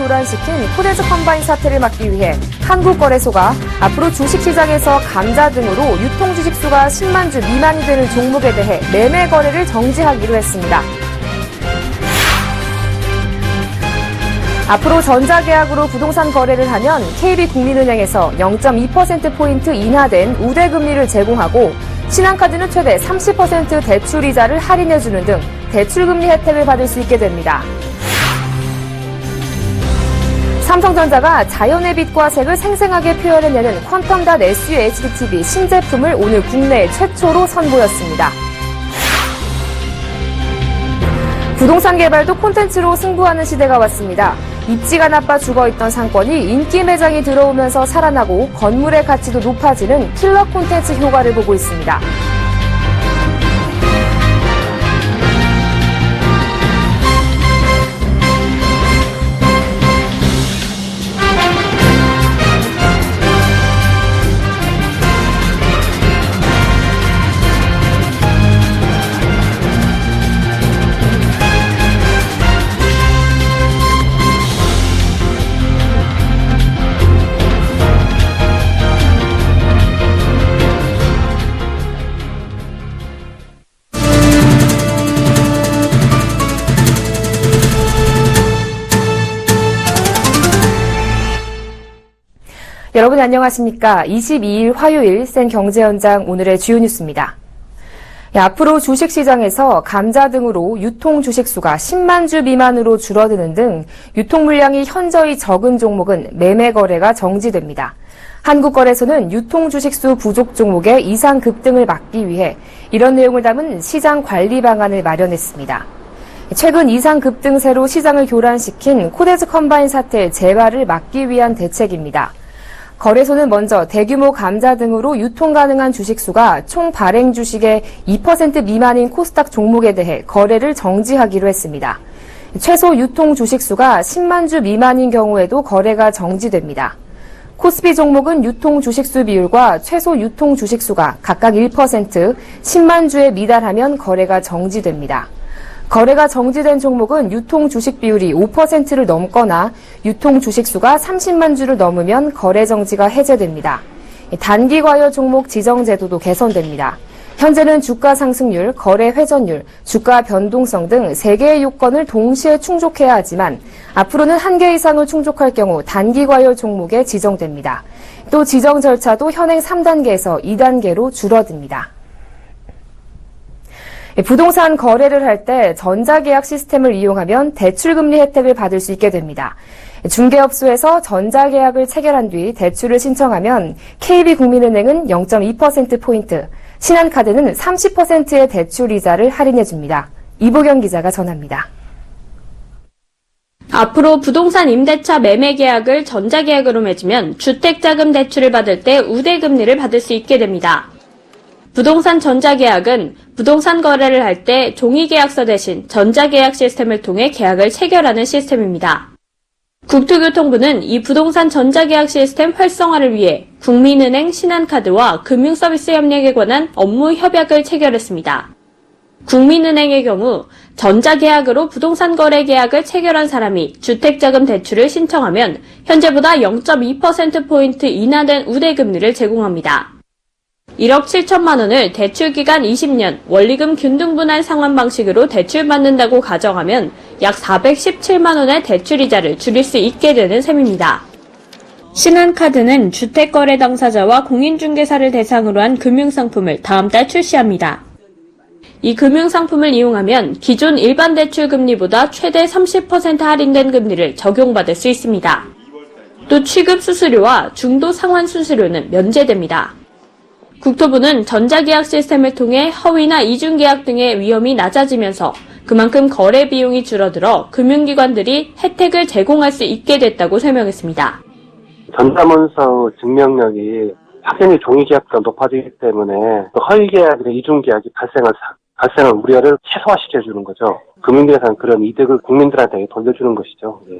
교란시킨 코데즈 컴바인 사태를 막기 위해 한국거래소가 앞으로 주식시장에서 감자 등으로 유통주식수가 10만 주 미만이 되는 종목에 대해 매매 거래를 정지하기로 했습니다. 앞으로 전자계약으로 부동산 거래를 하면 KB국민은행에서 0.2%포인트 인하된 우대금리를 제공하고 신한카드는 최대 30% 대출이자를 할인해주는 등 대출금리 혜택을 받을 수 있게 됩니다. 삼성전자가 자연의 빛과 색을 생생하게 표현해내는 퀀텀.SU HDTV 신제품을 오늘 국내 최초로 선보였습니다. 부동산 개발도 콘텐츠로 승부하는 시대가 왔습니다. 입지가 나빠 죽어있던 상권이 인기 매장이 들어오면서 살아나고 건물의 가치도 높아지는 킬러 콘텐츠 효과를 보고 있습니다. 여러분 안녕하십니까? 22일 화요일 생경제현장 오늘의 주요 뉴스입니다. 앞으로 주식시장에서 감자 등으로 유통주식수가 10만 주 미만으로 줄어드는 등 유통물량이 현저히 적은 종목은 매매 거래가 정지됩니다. 한국거래소는 유통주식수 부족 종목의 이상 급등을 막기 위해 이런 내용을 담은 시장 관리 방안을 마련했습니다. 최근 이상 급등세로 시장을 교란시킨 코데즈 컴바인 사태 재발을 막기 위한 대책입니다. 거래소는 먼저 대규모 감자 등으로 유통 가능한 주식수가 총 발행 주식의 2% 미만인 코스닥 종목에 대해 거래를 정지하기로 했습니다. 최소 유통 주식수가 10만 주 미만인 경우에도 거래가 정지됩니다. 코스피 종목은 유통 주식수 비율과 최소 유통 주식수가 각각 1%, 10만 주에 미달하면 거래가 정지됩니다. 거래가 정지된 종목은 유통 주식 비율이 5%를 넘거나 유통 주식수가 30만 주를 넘으면 거래 정지가 해제됩니다. 단기 과열 종목 지정 제도도 개선됩니다. 현재는 주가 상승률, 거래 회전율, 주가 변동성 등 3개의 요건을 동시에 충족해야 하지만 앞으로는 1개 이상을 충족할 경우 단기 과열 종목에 지정됩니다. 또 지정 절차도 현행 3단계에서 2단계로 줄어듭니다. 부동산 거래를 할 때 전자계약 시스템을 이용하면 대출금리 혜택을 받을 수 있게 됩니다. 중개업소에서 전자계약을 체결한 뒤 대출을 신청하면 KB국민은행은 0.2%포인트, 신한카드는 30%의 대출이자를 할인해줍니다. 이보경 기자가 전합니다. 앞으로 부동산 임대차 매매 계약을 전자계약으로 맺으면 주택자금 대출을 받을 때 우대금리를 받을 수 있게 됩니다. 부동산 전자계약은 부동산 거래를 할 때 종이계약서 대신 전자계약 시스템을 통해 계약을 체결하는 시스템입니다. 국토교통부는 이 부동산 전자계약 시스템 활성화를 위해 국민은행, 신한카드와 금융서비스 협력에 관한 업무 협약을 체결했습니다. 국민은행의 경우 전자계약으로 부동산 거래 계약을 체결한 사람이 주택자금 대출을 신청하면 현재보다 0.2%포인트 인하된 우대금리를 제공합니다. 1억 7천만 원을 대출기간 20년, 원리금 균등분할 상환 방식으로 대출받는다고 가정하면 약 417만 원의 대출이자를 줄일 수 있게 되는 셈입니다. 신한카드는 주택거래 당사자와 공인중개사를 대상으로 한 금융상품을 다음 달 출시합니다. 이 금융상품을 이용하면 기존 일반 대출 금리보다 최대 30% 할인된 금리를 적용받을 수 있습니다. 또 취급 수수료와 중도 상환 수수료는 면제됩니다. 국토부는 전자계약 시스템을 통해 허위나 이중계약 등의 위험이 낮아지면서 그만큼 거래 비용이 줄어들어 금융기관들이 혜택을 제공할 수 있게 됐다고 설명했습니다. 전자문서 증명력이 확연히 종이계약보다 높아지기 때문에 허위계약이나 이중계약이 발생할 우려를 최소화시켜주는 거죠. 금융계에서는 그런 이득을 국민들한테 돌려주는 것이죠. 네.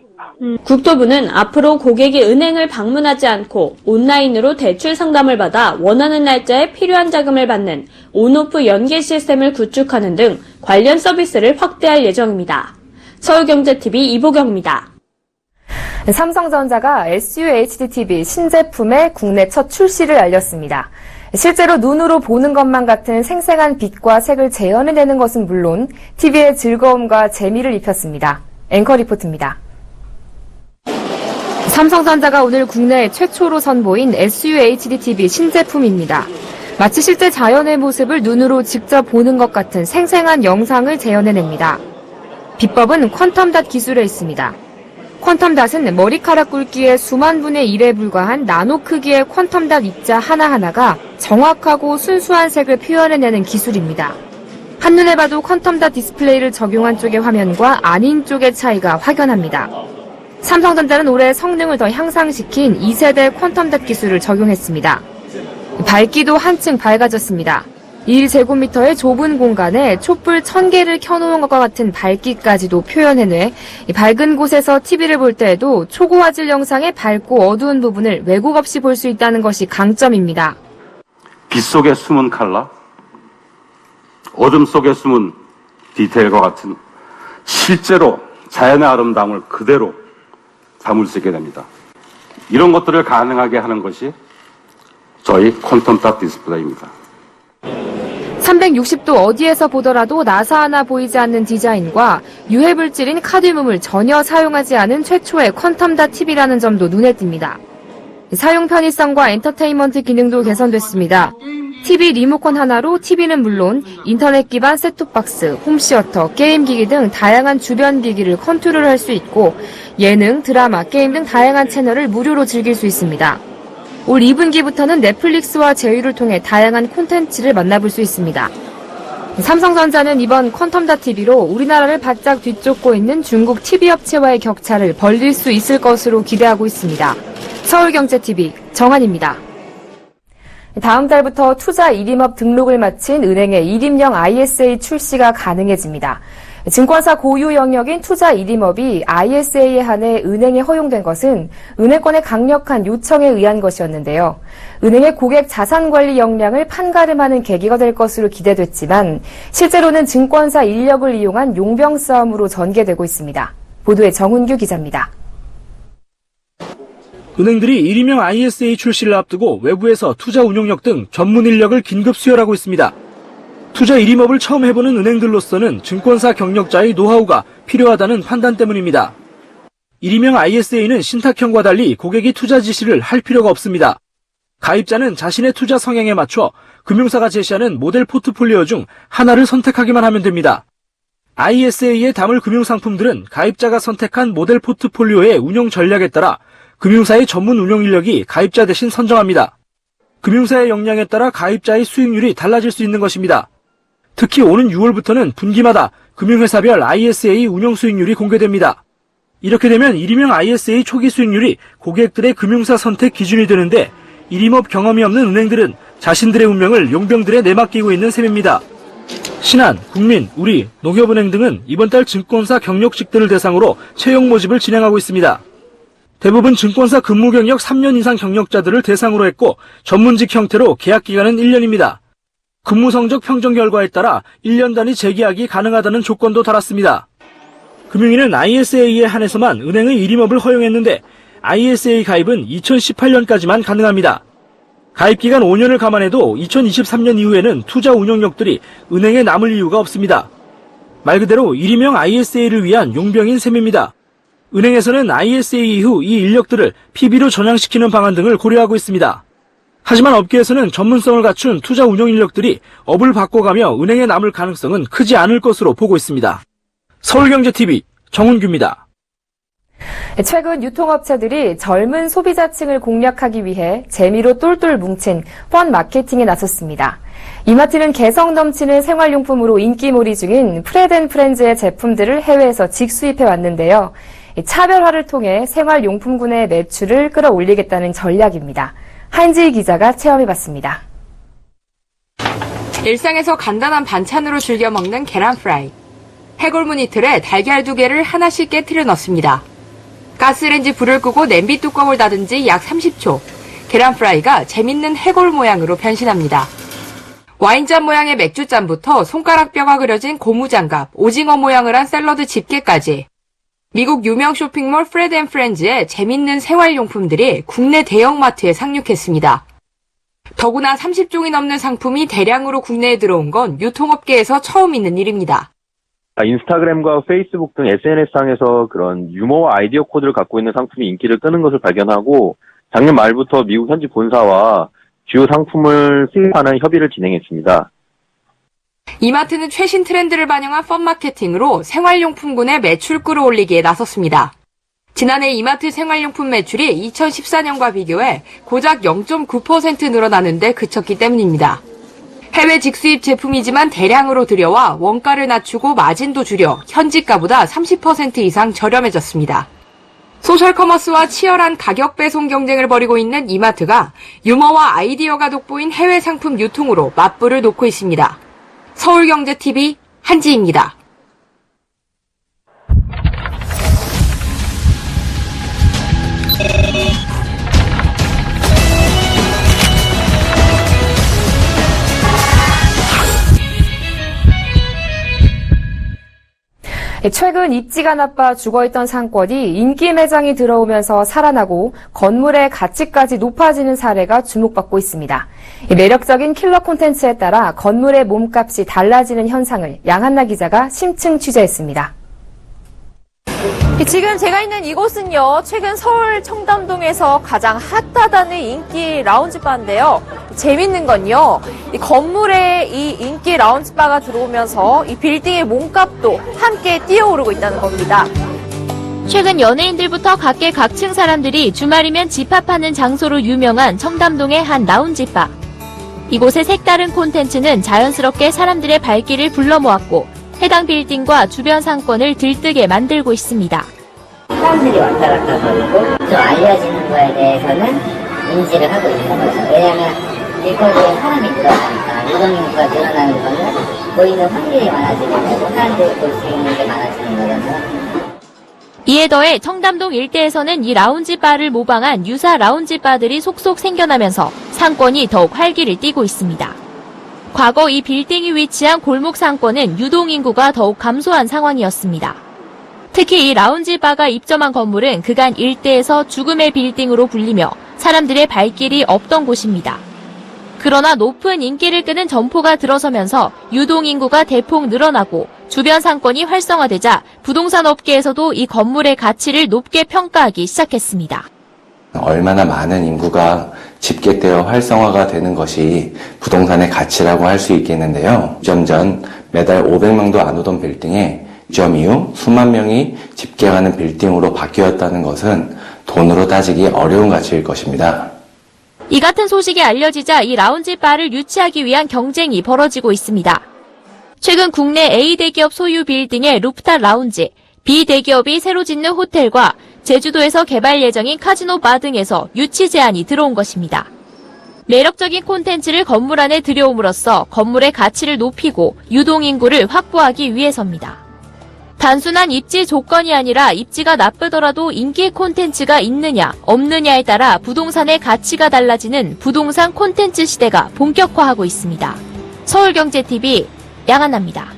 국토부는 앞으로 고객이 은행을 방문하지 않고 온라인으로 대출 상담을 받아 원하는 날짜에 필요한 자금을 받는 온오프 연계 시스템을 구축하는 등 관련 서비스를 확대할 예정입니다. 서울경제TV 이보경입니다. 삼성전자가 SUHD-TV 신제품의 국내 첫 출시를 알렸습니다. 실제로 눈으로 보는 것만 같은 생생한 빛과 색을 재현해내는 것은 물론 TV의 즐거움과 재미를 입혔습니다. 앵커 리포트입니다. 삼성전자가 오늘 국내 최초로 선보인 SUHD-TV 신제품입니다. 마치 실제 자연의 모습을 눈으로 직접 보는 것 같은 생생한 영상을 재현해냅니다. 비법은 퀀텀닷 기술에 있습니다. 퀀텀닷은 머리카락 굵기의 수만 분의 1에 불과한 나노 크기의 퀀텀닷 입자 하나하나가 정확하고 순수한 색을 표현해내는 기술입니다. 한눈에 봐도 퀀텀닷 디스플레이를 적용한 쪽의 화면과 아닌 쪽의 차이가 확연합니다. 삼성전자는 올해 성능을 더 향상시킨 2세대 퀀텀닷 기술을 적용했습니다. 밝기도 한층 밝아졌습니다. 1제곱미터의 좁은 공간에 촛불 1000개를 켜놓은 것과 같은 밝기까지도 표현해내 밝은 곳에서 TV를 볼 때에도 초고화질 영상의 밝고 어두운 부분을 왜곡 없이 볼 수 있다는 것이 강점입니다. 빛 속에 숨은 컬러, 어둠 속에 숨은 디테일과 같은 실제로 자연의 아름다움을 그대로 담을 수 있게 됩니다. 이런 것들을 가능하게 하는 것이 저희 퀀텀닷 디스플레이입니다. 360도 어디에서 보더라도 나사 하나 보이지 않는 디자인과 유해물질인 카드뮴을 전혀 사용하지 않은 최초의 퀀텀닷 TV라는 점도 눈에 띕니다. 사용 편의성과 엔터테인먼트 기능도 개선됐습니다. TV 리모컨 하나로 TV는 물론 인터넷 기반 셋톱박스, 홈시어터, 게임기기 등 다양한 주변 기기를 컨트롤할 수 있고 예능, 드라마, 게임 등 다양한 채널을 무료로 즐길 수 있습니다. 올 2분기부터는 넷플릭스와 제휴를 통해 다양한 콘텐츠를 만나볼 수 있습니다. 삼성전자는 이번 퀀텀닷 TV로 우리나라를 바짝 뒤쫓고 있는 중국 TV 업체와의 격차를 벌릴 수 있을 것으로 기대하고 있습니다. 서울경제TV 정한입니다. 다음 달부터 투자 일임업 등록을 마친 은행의 일임형 ISA 출시가 가능해집니다. 증권사 고유 영역인 투자 일임업이 ISA에 한해 은행에 허용된 것은 은행권의 강력한 요청에 의한 것이었는데요. 은행의 고객 자산 관리 역량을 판가름하는 계기가 될 것으로 기대됐지만 실제로는 증권사 인력을 이용한 용병 싸움으로 전개되고 있습니다. 보도에 정훈규 기자입니다. 은행들이 일임형 ISA 출시를 앞두고 외부에서 투자 운용력 등 전문 인력을 긴급 수혈하고 있습니다. 투자 일임업을 처음 해보는 은행들로서는 증권사 경력자의 노하우가 필요하다는 판단 때문입니다. 일임형 ISA는 신탁형과 달리 고객이 투자 지시를 할 필요가 없습니다. 가입자는 자신의 투자 성향에 맞춰 금융사가 제시하는 모델 포트폴리오 중 하나를 선택하기만 하면 됩니다. ISA에 담을 금융상품들은 가입자가 선택한 모델 포트폴리오의 운용 전략에 따라 금융사의 전문 운용 인력이 가입자 대신 선정합니다. 금융사의 역량에 따라 가입자의 수익률이 달라질 수 있는 것입니다. 특히 오는 6월부터는 분기마다 금융회사별 ISA 운용 수익률이 공개됩니다. 이렇게 되면 일임형 ISA 초기 수익률이 고객들의 금융사 선택 기준이 되는데 일임업 경험이 없는 은행들은 자신들의 운명을 용병들에 내맡기고 있는 셈입니다. 신한, 국민, 우리, 농협은행 등은 이번 달 증권사 경력직들을 대상으로 채용 모집을 진행하고 있습니다. 대부분 증권사 근무 경력 3년 이상 경력자들을 대상으로 했고 전문직 형태로 계약 기간은 1년입니다. 근무 성적 평정 결과에 따라 1년 단위 재계약이 가능하다는 조건도 달았습니다. 금융위는 ISA에 한해서만 은행의 일임업을 허용했는데 ISA 가입은 2018년까지만 가능합니다. 가입 기간 5년을 감안해도 2023년 이후에는 투자 운용력들이 은행에 남을 이유가 없습니다. 말 그대로 일임형 ISA를 위한 용병인 셈입니다. 은행에서는 ISA 이후 이 인력들을 PB로 전향시키는 방안 등을 고려하고 있습니다. 하지만 업계에서는 전문성을 갖춘 투자 운용 인력들이 업을 바꿔가며 은행에 남을 가능성은 크지 않을 것으로 보고 있습니다. 서울경제TV 정훈규입니다. 최근 유통업체들이 젊은 소비자층을 공략하기 위해 재미로 똘똘 뭉친 펀 마케팅에 나섰습니다. 이마트는 개성 넘치는 생활용품으로 인기몰이 중인 프레드앤프렌즈의 제품들을 해외에서 직수입해 왔는데요. 차별화를 통해 생활용품군의 매출을 끌어올리겠다는 전략입니다. 한지희 기자가 체험해봤습니다. 일상에서 간단한 반찬으로 즐겨 먹는 계란 프라이. 해골무늬 틀에 달걀 2개를 하나씩 깨트려 넣습니다. 가스레인지 불을 끄고 냄비 뚜껑을 닫은 지 약 30초. 계란 프라이가 재밌는 해골 모양으로 변신합니다. 와인잔 모양의 맥주잔부터 손가락 뼈가 그려진 고무장갑, 오징어 모양을 한 샐러드 집게까지. 미국 유명 쇼핑몰 프레드 앤 프렌즈의 재밌는 생활용품들이 국내 대형마트에 상륙했습니다. 더구나 30종이 넘는 상품이 대량으로 국내에 들어온 건 유통업계에서 처음 있는 일입니다. 인스타그램과 페이스북 등 SNS상에서 그런 유머와 아이디어 코드를 갖고 있는 상품이 인기를 끄는 것을 발견하고 작년 말부터 미국 현지 본사와 주요 상품을 수입하는 협의를 진행했습니다. 이마트는 최신 트렌드를 반영한 펀 마케팅으로 생활용품군의 매출 끌어올리기에 나섰습니다. 지난해 이마트 생활용품 매출이 2014년과 비교해 고작 0.9% 늘어나는데 그쳤기 때문입니다. 해외 직수입 제품이지만 대량으로 들여와 원가를 낮추고 마진도 줄여 현지가보다 30% 이상 저렴해졌습니다. 소셜 커머스와 치열한 가격 배송 경쟁을 벌이고 있는 이마트가 유머와 아이디어가 돋보인 해외 상품 유통으로 맞불을 놓고 있습니다. 서울경제TV 한지입니다. 최근 입지가 나빠 죽어있던 상권이 인기 매장이 들어오면서 살아나고 건물의 가치까지 높아지는 사례가 주목받고 있습니다. 매력적인 킬러 콘텐츠에 따라 건물의 몸값이 달라지는 현상을 양한나 기자가 심층 취재했습니다. 지금 제가 있는 이곳은요, 최근 서울 청담동에서 가장 핫하다는 인기 라운지바인데요. 재밌는 건요, 이 건물에 이 인기 라운지바가 들어오면서 이 빌딩의 몸값도 함께 뛰어오르고 있다는 겁니다. 최근 연예인들부터 각계각층 사람들이 주말이면 집합하는 장소로 유명한 청담동의 한 라운지바. 이곳의 색다른 콘텐츠는 자연스럽게 사람들의 발길을 불러 모았고 해당 빌딩과 주변 상권을 들뜨게 만들고 있습니다. 사람들이 왔다 갔다 거리고 좀 알려지는 거에 대해서는 인지를 하고 있는 거죠. 왜냐하면 길거리에 사람이 늘어나니까 유동인구가 늘어나는 거는 보이는 확률이 많아지는 거고 사람들이 볼 수 있는 게 많아지는 거잖아요. 이에 더해 청담동 일대에서는 이 라운지바를 모방한 유사 라운지바들이 속속 생겨나면서 상권이 더욱 활기를 띠고 있습니다. 과거 이 빌딩이 위치한 골목 상권은 유동인구가 더욱 감소한 상황이었습니다. 특히 이 라운지바가 입점한 건물은 그간 일대에서 죽음의 빌딩으로 불리며 사람들의 발길이 없던 곳입니다. 그러나 높은 인기를 끄는 점포가 들어서면서 유동인구가 대폭 늘어나고 주변 상권이 활성화되자 부동산 업계에서도 이 건물의 가치를 높게 평가하기 시작했습니다. 얼마나 많은 인구가 집계되어 활성화가 되는 것이 부동산의 가치라고 할 수 있겠는데요. 입점 전 매달 500명도 안 오던 빌딩에 입점 이후 수만 명이 집계하는 빌딩으로 바뀌었다는 것은 돈으로 따지기 어려운 가치일 것입니다. 이 같은 소식이 알려지자 이 라운지바를 유치하기 위한 경쟁이 벌어지고 있습니다. 최근 국내 A 대기업 소유 빌딩의 루프탑 라운지, B 대기업이 새로 짓는 호텔과 제주도에서 개발 예정인 카지노 바 등에서 유치 제안이 들어온 것입니다. 매력적인 콘텐츠를 건물 안에 들여옴으로써 건물의 가치를 높이고 유동인구를 확보하기 위해서입니다. 단순한 입지 조건이 아니라 입지가 나쁘더라도 인기 콘텐츠가 있느냐 없느냐에 따라 부동산의 가치가 달라지는 부동산 콘텐츠 시대가 본격화하고 있습니다. 서울경제TV 양한나입니다.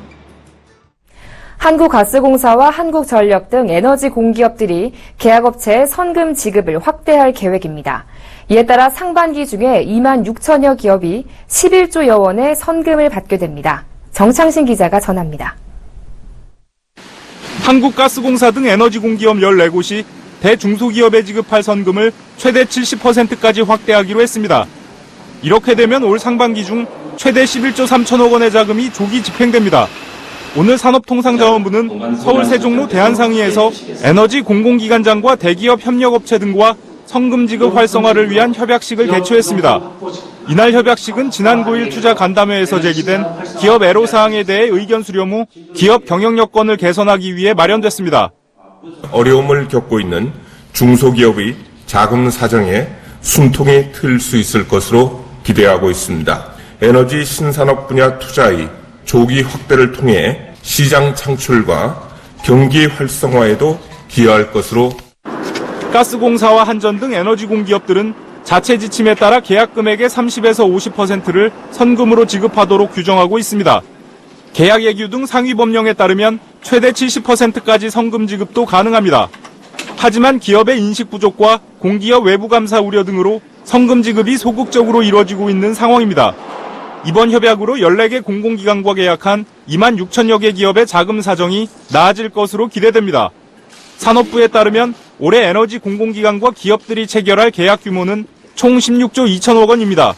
한국가스공사와 한국전력 등 에너지 공기업들이 계약업체의 선금 지급을 확대할 계획입니다. 이에 따라 상반기 중에 2만 6천여 기업이 11조여 원의 선금을 받게 됩니다. 정창신 기자가 전합니다. 한국가스공사 등 에너지 공기업 14곳이 대중소기업에 지급할 선금을 최대 70%까지 확대하기로 했습니다. 이렇게 되면 올 상반기 중 최대 11조 3천억 원의 자금이 조기 집행됩니다. 오늘 산업통상자원부는 서울 세종로 대한상의에서 에너지 공공기관장과 대기업 협력업체 등과 성금 지급 활성화를 위한 협약식을 개최했습니다. 이날 협약식은 지난 9일 투자 간담회에서 제기된 기업 애로사항에 대해 의견 수렴 후 기업 경영 여건을 개선하기 위해 마련됐습니다. 어려움을 겪고 있는 중소기업의 자금 사정에 숨통이 트일 수 있을 것으로 기대하고 있습니다. 에너지 신산업 분야 투자의 조기 확대를 통해 시장 창출과 경기 활성화에도 기여할 것으로. 가스공사와 한전 등 에너지 공기업들은 자체 지침에 따라 계약 금액의 30에서 50%를 선금으로 지급하도록 규정하고 있습니다. 계약예규 등 상위 법령에 따르면 최대 70%까지 성금 지급도 가능합니다. 하지만 기업의 인식 부족과 공기업 외부 감사 우려 등으로 성금 지급이 소극적으로 이루어지고 있는 상황입니다. 이번 협약으로 14개 공공기관과 계약한 2만 6천여 개 기업의 자금 사정이 나아질 것으로 기대됩니다. 산업부에 따르면 올해 에너지 공공기관과 기업들이 체결할 계약 규모는 총 16조 2천억 원입니다.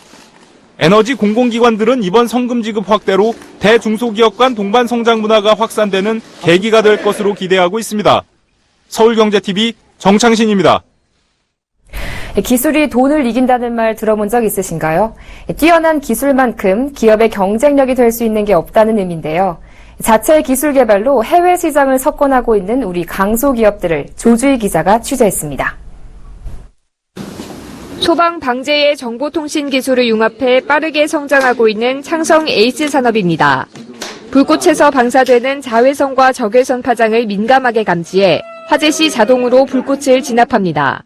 에너지 공공기관들은 이번 성금 지급 확대로 대중소기업 간 동반 성장 문화가 확산되는 계기가 될 것으로 기대하고 있습니다. 서울경제TV 정창신입니다. 기술이 돈을 이긴다는 말 들어본 적 있으신가요? 뛰어난 기술만큼 기업의 경쟁력이 될 수 있는 게 없다는 의미인데요. 자체 기술 개발로 해외 시장을 석권하고 있는 우리 강소기업들을 조주희 기자가 취재했습니다. 소방 방재의 정보통신 기술을 융합해 빠르게 성장하고 있는 창성 에이스 산업입니다. 불꽃에서 방사되는 자외선과 적외선 파장을 민감하게 감지해 화재 시 자동으로 불꽃을 진압합니다.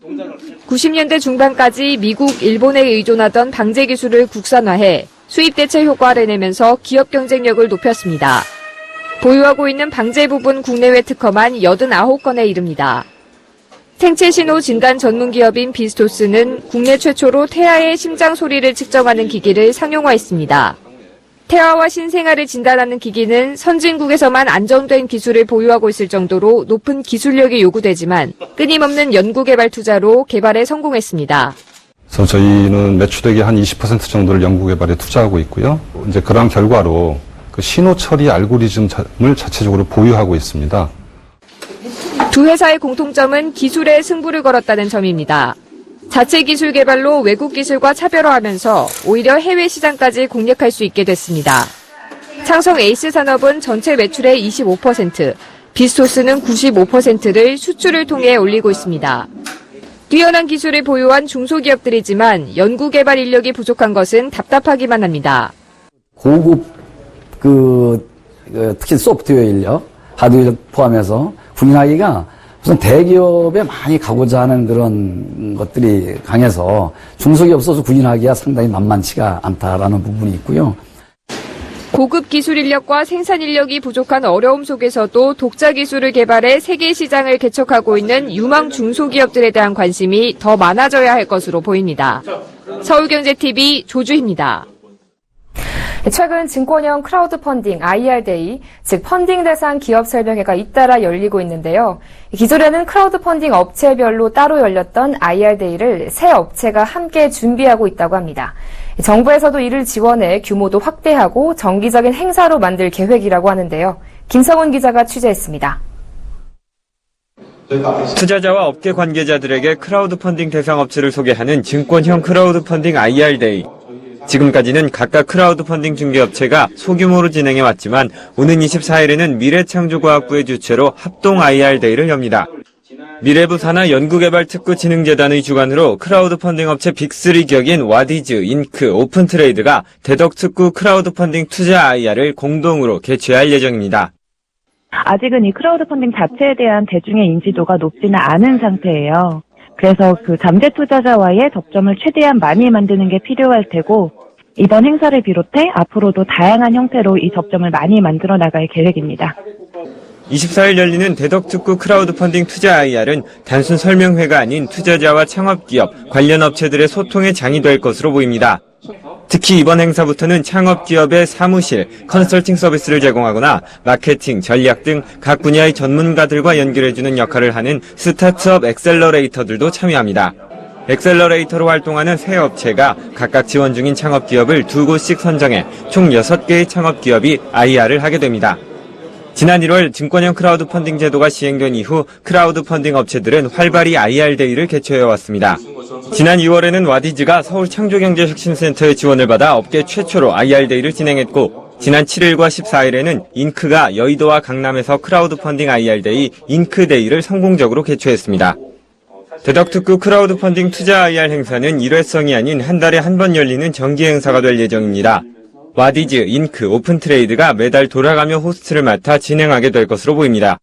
90년대 중반까지 미국, 일본에 의존하던 방제 기술을 국산화해 수입 대체 효과를 내면서 기업 경쟁력을 높였습니다. 보유하고 있는 방제 부분 국내외 특허만 89건에 이릅니다. 생체 신호 진단 전문 기업인 비스토스는 국내 최초로 태아의 심장 소리를 측정하는 기기를 상용화했습니다. 태아와 신생아를 진단하는 기기는 선진국에서만 안정된 기술을 보유하고 있을 정도로 높은 기술력이 요구되지만 끊임없는 연구개발 투자로 개발에 성공했습니다. 그래서 저희는 매출액의 한 20% 정도를 연구개발에 투자하고 있고요. 이제 그러한 결과로 그 신호 처리 알고리즘을 자체적으로 보유하고 있습니다. 두 회사의 공통점은 기술에 승부를 걸었다는 점입니다. 자체 기술 개발로 외국 기술과 차별화하면서 오히려 해외 시장까지 공략할 수 있게 됐습니다. 창성 에이스 산업은 전체 매출의 25%, 비스토스는 95%를 수출을 통해 올리고 있습니다. 뛰어난 기술을 보유한 중소기업들이지만 연구개발 인력이 부족한 것은 답답하기만 합니다. 고급 특히 소프트웨어 인력, 하드웨어 인력 포함해서 군인하기가 우선 대기업에 많이 가고자 하는 그런 것들이 강해서 중소기업 소수 군인하기가 상당히 만만치가 않다라는 부분이 있고요. 고급 기술 인력과 생산 인력이 부족한 어려움 속에서도 독자 기술을 개발해 세계 시장을 개척하고 있는 유망 중소기업들에 대한 관심이 더 많아져야 할 것으로 보입니다. 서울경제TV 조주희입니다. 최근 증권형 크라우드 펀딩 IR데이, 즉 펀딩 대상 기업 설명회가 잇따라 열리고 있는데요. 기존에는 크라우드 펀딩 업체별로 따로 열렸던 IR데이를 새 업체가 함께 준비하고 있다고 합니다. 정부에서도 이를 지원해 규모도 확대하고 정기적인 행사로 만들 계획이라고 하는데요. 김성훈 기자가 취재했습니다. 투자자와 업계 관계자들에게 크라우드 펀딩 대상 업체를 소개하는 증권형 크라우드 펀딩 IR데이. 지금까지는 각각 크라우드 펀딩 중개업체가 소규모로 진행해왔지만 오는 24일에는 미래창조과학부의 주최로 합동 IR데이를 엽니다. 미래부 산하 연구개발특구진흥재단의 주관으로 크라우드 펀딩 업체 빅3 격인 와디즈, 인크, 오픈트레이드가 대덕특구 크라우드 펀딩 투자 IR을 공동으로 개최할 예정입니다. 아직은 이 크라우드 펀딩 자체에 대한 대중의 인지도가 높지는 않은 상태예요. 그래서 그 잠재 투자자와의 접점을 최대한 많이 만드는 게 필요할 테고 이번 행사를 비롯해 앞으로도 다양한 형태로 이 접점을 많이 만들어 나갈 계획입니다. 24일 열리는 대덕특구 크라우드 펀딩 투자 IR은 단순 설명회가 아닌 투자자와 창업기업, 관련 업체들의 소통의 장이 될 것으로 보입니다. 특히 이번 행사부터는 창업기업의 사무실, 컨설팅 서비스를 제공하거나 마케팅, 전략 등 각 분야의 전문가들과 연결해주는 역할을 하는 스타트업 엑셀러레이터들도 참여합니다. 엑셀러레이터로 활동하는 세 업체가 각각 지원 중인 창업기업을 2곳씩 선정해 총 6개의 창업기업이 IR을 하게 됩니다. 지난 1월 증권형 크라우드 펀딩 제도가 시행된 이후 크라우드 펀딩 업체들은 활발히 IR데이를 개최해왔습니다. 지난 2월에는 와디즈가 서울창조경제혁신센터의 지원을 받아 업계 최초로 IR데이를 진행했고 지난 7일과 14일에는 인크가 여의도와 강남에서 크라우드 펀딩 IR데이 인크데이를 성공적으로 개최했습니다. 대덕특구 크라우드 펀딩 투자 IR 행사는 일회성이 아닌 한 달에 한 번 열리는 정기 행사가 될 예정입니다. 와디즈, 인크, 오픈트레이드가 매달 돌아가며 호스트를 맡아 진행하게 될 것으로 보입니다.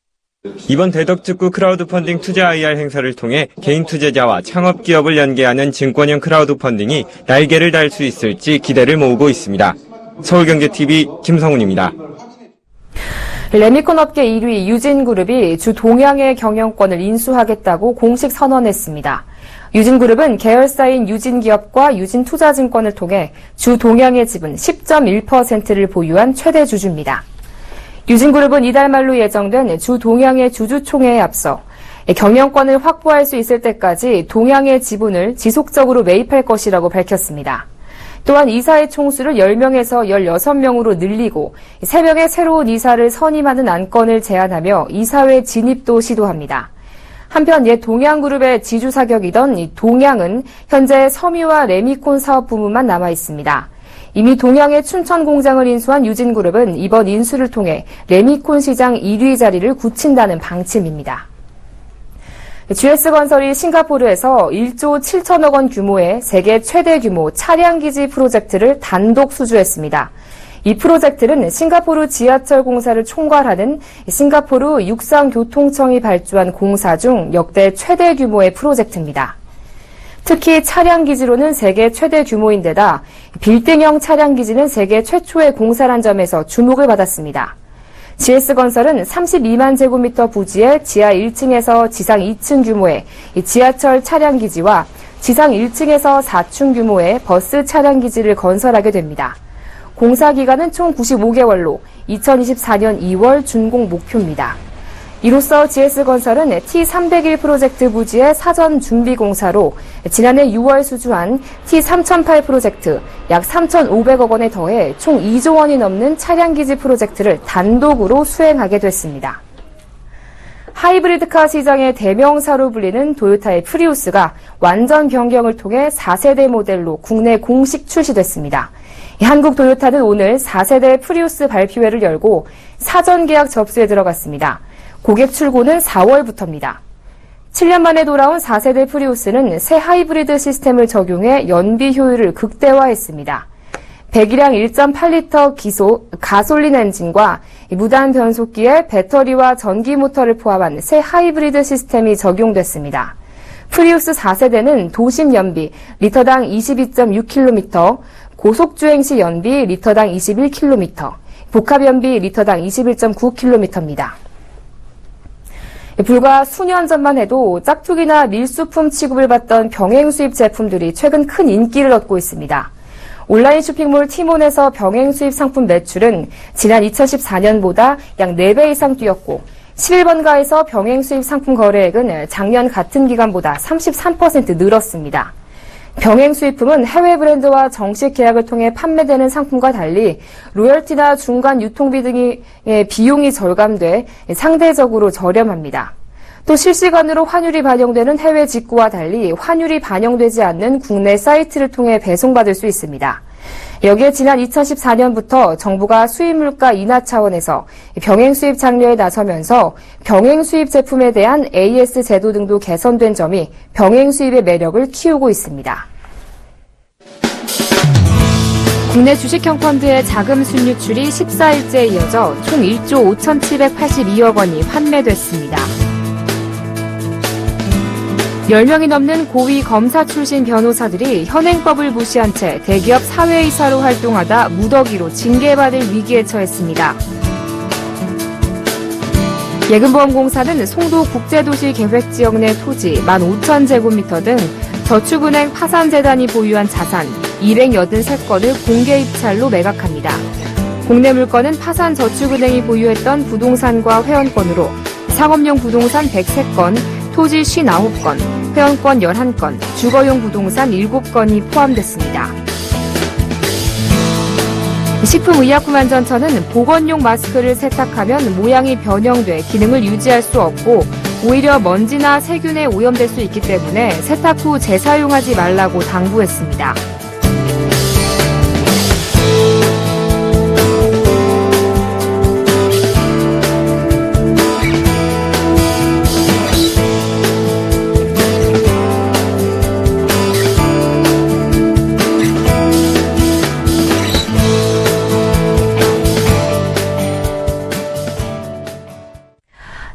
이번 대덕특구 크라우드 펀딩 투자 IR 행사를 통해 개인 투자자와 창업기업을 연계하는 증권형 크라우드 펀딩이 날개를 달 수 있을지 기대를 모으고 있습니다. 서울경제TV 김성훈입니다. 레미콘 업계 1위 유진그룹이 주 동양의 경영권을 인수하겠다고 공식 선언했습니다. 유진그룹은 계열사인 유진기업과 유진투자증권을 통해 주 동양의 지분 10.1%를 보유한 최대 주주입니다. 유진그룹은 이달 말로 예정된 주 동양의 주주총회에 앞서 경영권을 확보할 수 있을 때까지 동양의 지분을 지속적으로 매입할 것이라고 밝혔습니다. 또한 이사의 총수를 10명에서 16명으로 늘리고 3명의 새로운 이사를 선임하는 안건을 제안하며 이사회 진입도 시도합니다. 한편 옛 동양그룹의 지주사격이던 이 동양은 현재 섬유와 레미콘 사업 부문만 남아 있습니다. 이미 동양의 춘천 공장을 인수한 유진그룹은 이번 인수를 통해 레미콘 시장 1위 자리를 굳힌다는 방침입니다. GS건설이 싱가포르에서 1조 7천억 원 규모의 세계 최대 규모 차량기지 프로젝트를 단독 수주했습니다. 이 프로젝트는 싱가포르 지하철 공사를 총괄하는 싱가포르 육상교통청이 발주한 공사 중 역대 최대 규모의 프로젝트입니다. 특히 차량기지로는 세계 최대 규모인데다 빌딩형 차량기지는 세계 최초의 공사란 점에서 주목을 받았습니다. GS건설은 32만 제곱미터 부지의 지하 1층에서 지상 2층 규모의 지하철 차량기지와 지상 1층에서 4층 규모의 버스 차량기지를 건설하게 됩니다. 공사 기간은 총 95개월로 2024년 2월 준공 목표입니다. 이로써 GS건설은 T301 프로젝트 부지의 사전 준비 공사로 지난해 6월 수주한 T3008 프로젝트 약 3,500억 원에 더해 총 2조 원이 넘는 차량기지 프로젝트를 단독으로 수행하게 됐습니다. 하이브리드카 시장의 대명사로 불리는 도요타의 프리우스가 완전 변경을 통해 4세대 모델로 국내 공식 출시됐습니다. 한국 도요타는 오늘 4세대 프리우스 발표회를 열고 사전 계약 접수에 들어갔습니다. 고객 출고는 4월부터입니다. 7년 만에 돌아온 4세대 프리우스는 새 하이브리드 시스템을 적용해 연비 효율을 극대화했습니다. 배기량 1.8리터 가솔린 엔진과 무단 변속기에 배터리와 전기 모터를 포함한 새 하이브리드 시스템이 적용됐습니다. 프리우스 4세대는 도심 연비 리터당 22.6km, 고속주행 시 연비 리터당 21km, 복합 연비 리터당 21.9km입니다. 불과 수년 전만 해도 짝퉁이나 밀수품 취급을 받던 병행 수입 제품들이 최근 큰 인기를 얻고 있습니다. 온라인 쇼핑몰 티몬에서 병행 수입 상품 매출은 지난 2014년보다 약 4배 이상 뛰었고 11번가에서 병행 수입 상품 거래액은 작년 같은 기간보다 33% 늘었습니다. 병행 수입품은 해외 브랜드와 정식 계약을 통해 판매되는 상품과 달리 로열티나 중간 유통비 등의 비용이 절감돼 상대적으로 저렴합니다. 또 실시간으로 환율이 반영되는 해외 직구와 달리 환율이 반영되지 않는 국내 사이트를 통해 배송받을 수 있습니다. 여기에 지난 2014년부터 정부가 수입 물가 인하 차원에서 병행 수입 장려에 나서면서 병행 수입 제품에 대한 AS 제도 등도 개선된 점이 병행 수입의 매력을 키우고 있습니다. 국내 주식형 펀드의 자금 순유출이 14일째 이어져 총 1조 5,782억 원이 환매됐습니다. 10명이 넘는 고위 검사 출신 변호사들이 현행법을 무시한 채 대기업 사회이사로 활동하다 무더기로 징계받을 위기에 처했습니다. 예금보험공사는 송도 국제도시계획지역 내 토지 15,000제곱미터 등 저축은행 파산재단이 보유한 자산 283건을 공개 입찰로 매각합니다. 국내 물건은 파산저축은행이 보유했던 부동산과 회원권으로 상업용 부동산 103건, 토지 59건, 회원권 11건, 주거용 부동산 7건이 포함됐습니다. 식품의약품안전처는 보건용 마스크를 세탁하면 모양이 변형돼 기능을 유지할 수 없고 오히려 먼지나 세균에 오염될 수 있기 때문에 세탁 후 재사용하지 말라고 당부했습니다.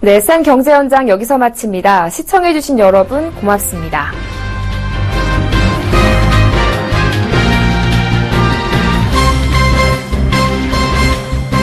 네, 싼 경제 현장 여기서 마칩니다. 시청해주신 여러분 고맙습니다.